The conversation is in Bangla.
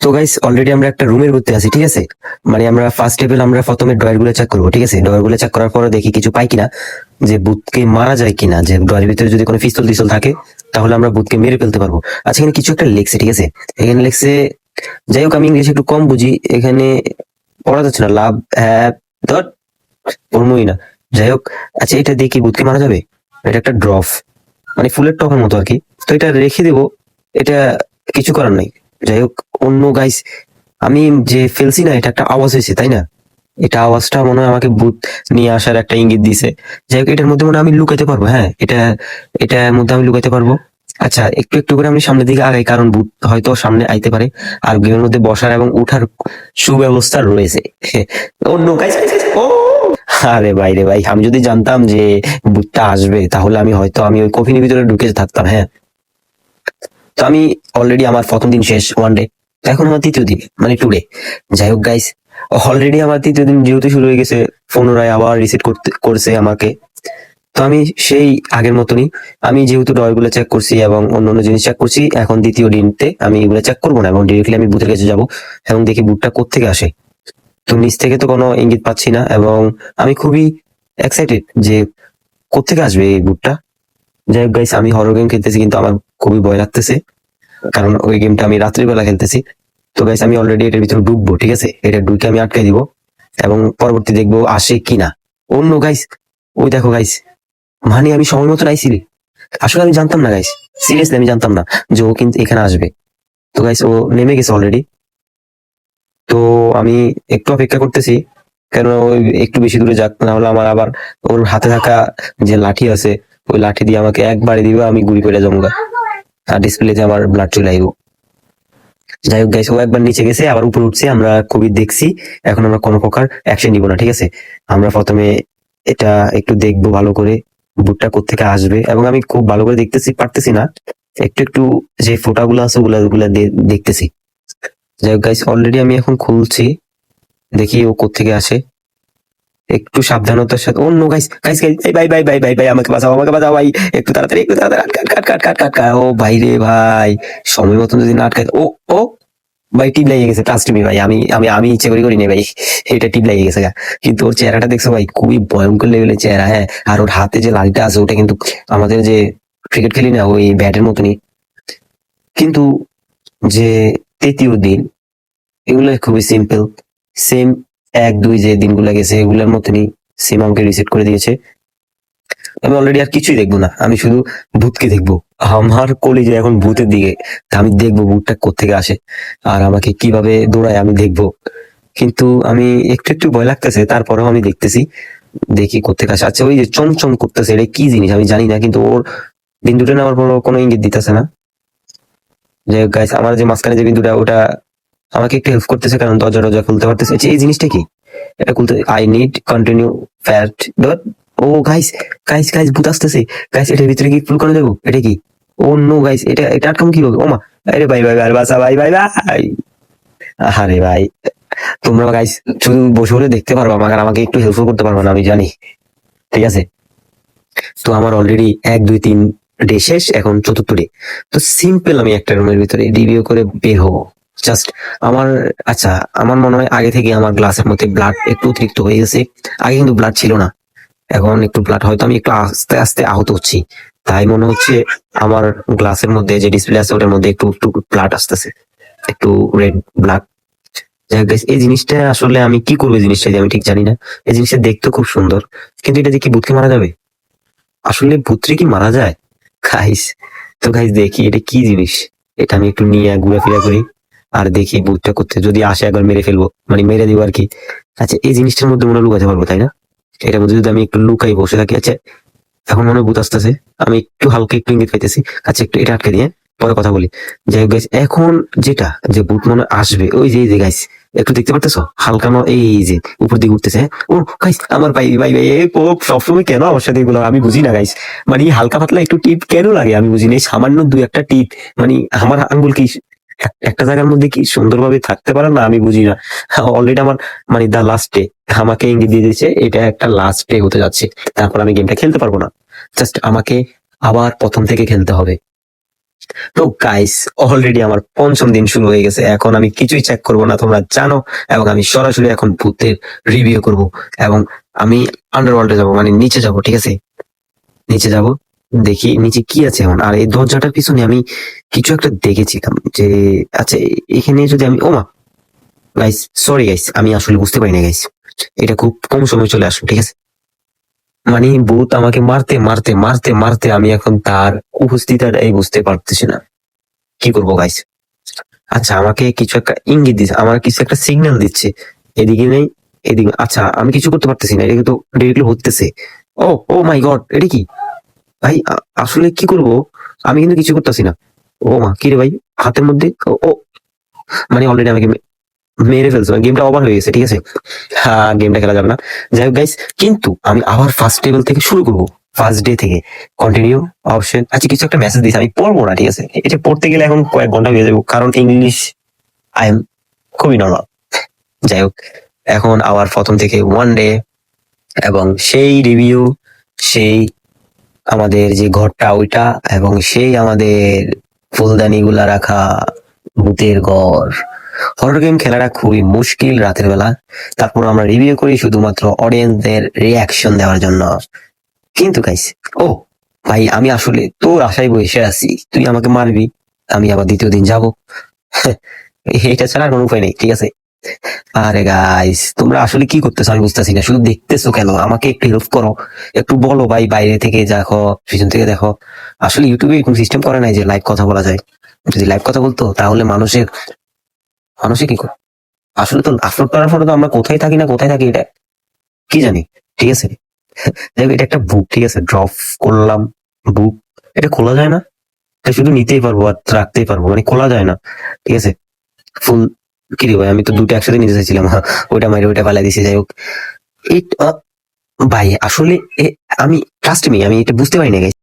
তো গাইস অলরেডি আমরা একটা রুমের মধ্যে আছি, ঠিক আছে। মানে আমরা ফার্স্ট লেভেল আমরা প্রথমে ড্রয়ার গুলো চেক করবো, ঠিক আছে। ড্রয়ার গুলো চেক করার পরে দেখি কিছু পাই কিনা, যে ভূতকে মারা যায় কিনা, যে ড্রয়ারের ভিতরে যদি কোনো পিস্তল টিস্তল থাকে তাহলে আমরা ভূতকে মেরে ফেলতে পারবো। আচ্ছা, এখানে কিছু একটা লেখছে, ঠিক আছে। এখানে লেখছে, যাই হোক আমি ইংলিশ একটু কম বুঝি, এখানে পড়া যাচ্ছে না। লাভ হ্যাভ ডট পড়বোই না, যাই হোক। আচ্ছা, এটা দিয়ে কি ভূতকে মারা যাবে? এটা একটা ড্রপ, মানে ফুলের টপের মতো আর কি। তো এটা রেখে দিব, এটা কিছু করার নাই। যাই হোক, অন্য গাইস আমি যে ফেলছি না, এটা একটা আওয়াজ হয়েছে তাই না? এটা আওয়াজটা মনে হয় আমাকে ভূত নিয়ে আসার একটা ইঙ্গিত দিছে। যাই হোক, এটার মধ্যে মনে হয় আমি লুকাতে পারবো। হ্যাঁ, এটার মধ্যে আমি লুকাতে পারবো। আচ্ছা, একটু একটু করে আমি সামনের দিকে আগাই, কারণ ভূত হয়তো সামনে আইতে পারে। আর গেমের মধ্যে বসার এবং উঠার সুব্যবস্থা রয়েছে। অন্য গাইস, ও আরে ভাই রে ভাই, আমি যদি জানতাম যে ভূতটা আসবে তাহলে আমি ওই কফিনের ভিতরে ঢুকে থাকতাম। হ্যাঁ, তো আমি অলরেডি আমার প্রথম দিন শেষ, ওয়ান ডে। এখন আমার তৃতীয় দিন, মানে টুডে। যাই হোক গাইস, অলরেডি আমার তৃতীয় দিন যেহেতু শুরু হয়ে গেছে, পুনরায় আবার রিসেট করছে আমাকে। তো আমি সেই আগের মতনই, আমি যেহেতু ড্রয়ার গুলো চেক করছি এবং অন্য জিনিস চেক করছি, এখন দ্বিতীয় দিনতে আমি এগুলো চেক করবো না এবং ডিরেক্টলি আমি বুথের কাছে যাবো এবং দেখি বুথটা কোত্থেকে আসে। তো নিচ থেকে তো কোনো ইঙ্গিত পাচ্ছি না এবং আমি খুবই এক্সাইটেড যে কোত্থেকে আসবে এই বুথটা। যাই হোক গাইস, আমি হরর গেম খেলতেছি কিন্তু আমার খুবই ভয় লাগতেছে, কারণ ওই গেমটা আমি রাত্রিবেলা খেলতেছি। তো গাইস, আমি অলরেডি এটার ভিতরে ঢুকবো, ঠিক আছে। এটা ঢুকে আমি আটকে দিব এবং পরবর্তী দেখবো আসে কিনা। অন্য গাইস, ওই দেখো গাইস, মানে আমি সময় মতো আইছি রে। আসলে আমি জানতাম না গাইস, সিরিয়াসলি আমি জানতাম না যে ও কিন্তু এখানে আসবে। তো গাইস, ও নেমে গেছে অলরেডি। তো আমি একটু অপেক্ষা করতেছি, কেন ওই একটু বেশি দূরে যাক, না হলে আমার আবার ওর হাতে থাকা যে লাঠি আছে, ওই লাঠি দিয়ে আমাকে একবারে দিবে, আমি গুলি করে যাবো গা। আর ডিসপ্লেতে আমার ব্লাড চলে আইব। যাই হোক গাইস, ও একবার নিচে গেছে, আবার উপরে উঠছে, আমরা খুবই দেখছি। এখন আমরা কোনো প্রকার অ্যাকশন নিব না, ঠিক আছে। আমরা প্রথমে এটা একটু দেখবো ভালো করে, বুটটা কোত্থেকে আসবে, এবং আমি খুব ভালো করে পারতেছি না। একটু একটু যে ফোঁটাগুলো আছে ওগুলা ওগুলা দেখতেছি। যাই হোক গাইস, অলরেডি আমি এখন খুলছি, দেখি ও কোত্থেকে আসে। একটু সাবধানতার সাথে। অন্য গাইস গাইস গাইস, এই ভাই ভাই ভাই ভাই ভাই, আমাকে বাঁচাও ভাই, একটু তাড়াতাড়ি একটু তাড়াতাড়ি, কাট কাট কাট কাট কাট কাট। ও ভাই রে ভাই, সময় মতন যদি না আটকায়। ও ও ভাই, টিপ লাগিয়ে গেছে, ট্রাস্ট মি ভাই, আমি আমি আমি ইচ্ছে করি নাই ভাই, এটা টিপ লাগিয়ে গেছে গা। কিন্তু ওর চেহারাটা দেখছো ভাই, খুবই ভয়ঙ্কর লেভেলের চেহারা। হ্যাঁ, আর ওর হাতে যে লাঠিটা আছে ওটা কিন্তু আমাদের যে ক্রিকেট খেলি না ওই ব্যাটের মতনই। কিন্তু যে তৃতীয় দিন, এগুলো খুবই সিম্পল, সেম এক দুই যে দিনগুলো গেছে এগুলোর মতনই, সেম আমাকে রিসেট করে দিয়েছে। আমি অলরেডি আর কিছুই দেখবো না, আমি শুধু ভূতকে দেখবো। আমার কলিজা এখন ভূতের দিকে, তা আমি দেখবো ভূতটা কোত্থেকে আসে আর আমাকে কিভাবে দৌড়ায় আমি দেখবো। কিন্তু আমি একটু একটু ভয় লাগতেছে, তারপরেও আমি দেখতেছি, দেখি কোত্থেকে আসে। আচ্ছা, ওই যে চমচম করতেছে, এটা কি জিনিস আমি জানি না, কিন্তু ওর বিন্দুটা নেওয়ার কোনো ইঙ্গিত দিতেছে না। যে গাইস, আমার যে মাঝখানে যে বিন্দুটা, ওটা আমাকে একটু হেল্প করতেছে, কারণ দরজা টরজা খুলতে পারতেছে। আচ্ছা, এই জিনিসটা কি? এটা খুলতে I need continue fat dot. ও গাইস গাইস গাইস, ভূত আসতেছে গাইস, এটার ভিতরে কি ফুল করে দেবো? এটা কি? ও নো গাইস, এটা আটকাম কি হবে? ও মা, আরে ভাই ভাই ভাই, বাসা ভাই ভাই ভাই। আরে ভাই, তোমরা গাইস শুধু বসে বসে দেখতে পারবো আমাকে, আর আমাকে একটু হেল্প করতে পারবো না, আমি জানি, ঠিক আছে। তো আমার অলরেডি এক দুই তিন ডে শেষ, এখন চতুর্থ ডে। তো সিম্পল, আমি একটা রুমের ভিতরে রিভিউ করে বের হবো জাস্ট। আমার, আচ্ছা, আমার মনে হয় আগে থেকে আমার গ্লাসের মধ্যে ব্লাড একটু অতিরিক্ত হয়ে গেছে। আগে কিন্তু ব্লাড ছিল না, এখন একটু ব্লাড, হয়তো আমি একটু আস্তে আস্তে আহত হচ্ছি, তাই মনে হচ্ছে আমার গ্লাসের মধ্যে যে ডিসপ্লে আছে ওটার মধ্যে একটু একটু ব্লাড আসতেছে, একটু রেড ব্লাড। যাই হোক guys, এই জিনিসটা আসলে আমি কি করবো, এই জিনিসটা দিয়ে আমি ঠিক জানি না। এই জিনিসটা দেখতে খুব সুন্দর, কিন্তু এটা দিয়ে কি ভূতকে মারা যাবে? আসলে ভূতরে কি মারা যায় গাইস? তো গাইস, দেখি এটা কি জিনিস। এটা আমি একটু নিয়ে ঘুরাফেরা করি আর দেখি ভূতটা করতে যদি আসে একবার মেরে ফেলবো, মানে মেরে দিব আর কি। আচ্ছা, এই জিনিসটার মধ্যে মনে হয় লুকাতে পারবো তাই না? এটার মধ্যে যদি আমি একটু লুকাই বসে থাকি। আচ্ছা, এখন মনে হয় ভূত আসতেছে, আমি একটু হালকা একটু ইঙ্গিত পাইতেছি। আচ্ছা, একটু এটা আটকে দিয়ে পরে কথা বলি। যাই হোক গাইস, এখন যেটা যে ভূত মনে হয় আসবে, ওই যে এই যে গাইস, একটু দেখতে পারতেছো হালকা এই যে উপর দিকে উঠতেছে। হ্যাঁ? ও গাইস, আমার ভাই ভাই ভাই, এই পোপ সবসময় কেন আমার সাথে এগুলো আমি বুঝি না গাইস। মানে এই হালকা পাতলা একটু টিপ কেন লাগে আমি বুঝি না, এই সামান্য দুই একটা টিপ, মানে আমার আঙ্গুল কি একটা জায়গার মধ্যে কি সুন্দরভাবে থাকতে পারে না, আমি বুঝি না। অলরেডি আমার, মানে দা লাস্ট ডে, আমাকে ইঙ্গিত দিয়ে দিয়েছে এটা একটা লাস্ট ডে হতে যাচ্ছে, তারপর আমি গেমটা খেলতে পারবো না। জাস্ট আমাকে আবার প্রথম থেকে খেলতে হবে। তো গাইস, অলরেডি আমার পঞ্চম দিন শুরু হয়ে গেছে। এখন আমি কিছুই চেক করব না, তোমরা জানো। এবং আমি সরাসরি এখন ভূতের রিভিউ করব। এবং আমি আন্ডারওয়ার্ল্ডে যাব, মানে নিচে যাব, ঠিক আছে? নিচে যাব, দেখি নিচে কি আছে এখন। আর এই দরজাটার পিছনে আমি কিছু একটা দেখেছিলাম যে, আচ্ছা, এখানে যদি আমি, ওমা গাইস, সরি গাইস, আমি আসলে বুঝতে পারি না গাইস, এটা খুব কম সময় চলে আসলো, ঠিক আছে? মানে ভূত আমাকে মারতে মারতে মারতে মারতে আমি এখন তার উপস্থিতিটাই বুঝতে পারতেছি না। কি করবো গাইস? আচ্ছা, আমাকে কিছু একটা ইঙ্গিত দিচ্ছে, আমার কিছু একটা সিগন্যাল দিচ্ছে, এদিকে নেই, এদিকে। আচ্ছা, আমি কিছু করতে পারতেছি না, এটা কিন্তু ডিরেক্টলি হতেছে। ও ও মাই গড, এটা কি ভাই? আসলে কি করব? আমি কিন্তু কিছু করতেছি না। ও মা, কি রে ভাই হাতের মধ্যে? ও ও, মানে অলরেডি আমাকে মেরে ফেলছে, গেমটা ওভার হয়ে গেছে, ঠিক আছে? হ্যাঁ, গেমটা খেলা যাবে না। যাই হোক গাইস, কিন্তু আমি আবার ফার্স্ট টেবিল থেকে শুরু করবো, ফার্স্ট ডে থেকে। Continue option. আচ্ছা, কিছু একটা মেসেজ দিয়েছে, আমি পড়বো না, ঠিক আছে? এটা পড়তে গেলে এখন কয়েক ঘন্টা হয়ে যাবো, কারণ ইংলিশ আই এম খুবই নর্মাল। যাই হোক, এখন আবার প্রথম থেকে ওয়ান ডে, এবং সেই রিভিউ, সেই আমাদের যে ঘরটা ওইটা, এবং সেই আমাদের ফুলদানি গুলা রাখা ভূতের ঘর। হরর গেম খেলাটা খুবই মুশকিল রাতের বেলা। তারপর আমরা রিভিউ করি শুধুমাত্র অডিয়েন্সদের রিয়াকশন দেওয়ার জন্য। কিন্তু গাইস, ও ভাই, আমি আসলে তোর আশায় বসে আছি, তুই আমাকে মারবি, আমি আবার দ্বিতীয় দিন যাব। এটা ছাড়া আর কোনো উপায় নেই, ঠিক আছে? আরে গাইস, তোমরা আসলে কি করতেছো আমি বুঝতেছি না, শুধু দেখতেছো কেন? আমাকে একটু হেল্প করো, একটু বলো ভাই, বাইরে থেকে দেখো, পিছন থেকে দেখো। আসলে ইউটিউবে এরকম সিস্টেম করে নাই যে লাইভ কথা বলা যায়। যদি লাইভ কথা বলতো তাহলে মানুষের মানুষে কি করে? আসলে তো আপলোড করার পরে তো আমরা কোথায় থাকি না কোথায় থাকি এটা কি জানি, ঠিক আছে? যাই হোক, এটা একটা বুক, ঠিক আছে? ড্রপ করলাম বুক। এটা খোলা যায় না, এটা শুধু নিতেই পারবো আর রাখতেই পারবো, মানে খোলা যায় না, ঠিক আছে? ফুল, কি রে ভাই, আমি তো দুটো একসাথে নিতে চাইছিলাম। ওইটা মাইরে ওইটা ফালাই দিছি। যাই হোক, এই ভাই আসলে আমি ট্রাস্ট মি, আমি এটা বুঝতে পারি না guys।